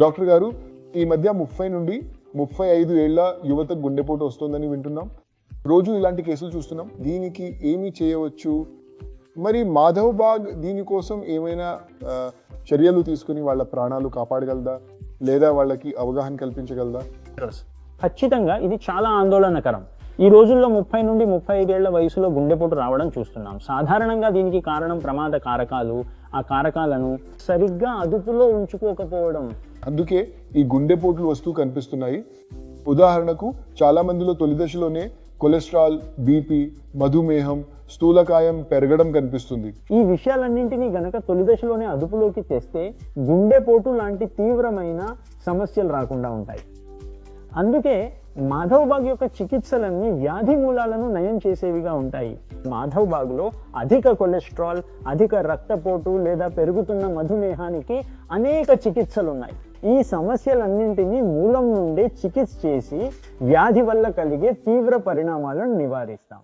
Doctor గారు, ఈ మధ్య 30 నుండి 35 ఏళ్ల యువతకు గుండెపోటు వస్తుందని వింటున్నాం. రోజు ఇలాంటి కేసులు చూస్తున్నాం. దీనికి ఏమి చేయవచ్చు? మరి మాధవ్ బాగ్ దీనికోసం ఏమైనా చర్యలు తీసుకుని వాళ్ళ ప్రాణాలు కాపాడగలదా, లేదా వాళ్ళకి అవగాహన కల్పించగలదా? ఖచ్చితంగా ఇది చాలా ఆందోళనకరం. ఈ రోజుల్లో 30 నుండి 35 ఏళ్ల వయసులో గుండెపోటు రావడం చూస్తున్నాం. సాధారణంగా దీనికి కారణం ప్రమాద కారకాలు, ఆ కారకాలను సరిగ్గా అదుపులో ఉంచుకోకపోవడం. అందుకే ఈ గుండెపోట్లు వస్తూ కనిపిస్తున్నాయి. ఉదాహరణకు చాలా మందిలో తొలి దశలోనే కొలెస్ట్రాల్, బీపీ, మధుమేహం, స్థూలకాయం పెరగడం కనిపిస్తుంది. ఈ విషయాలన్నింటినీ గనక తొలి దశలోనే అదుపులోకి తెస్తే గుండెపోటు లాంటి తీవ్రమైన సమస్యలు రాకుండా ఉంటాయి. అందుకే మాధవ్ బాగ్ యొక్క చికిత్సలన్నీ వ్యాధి మూలాలను నయం చేసేవిగా ఉంటాయి. మాధవ్ బాగ్లో అధిక కొలెస్ట్రాల్, అధిక రక్తపోటు లేదా పెరుగుతున్న మధుమేహానికి అనేక చికిత్సలు ఉన్నాయి. ఈ సమస్యలన్నింటినీ మూలం నుండి చికిత్స చేసి వ్యాధి వల్ల కలిగే తీవ్ర పరిణామాలను నివారిస్తాం.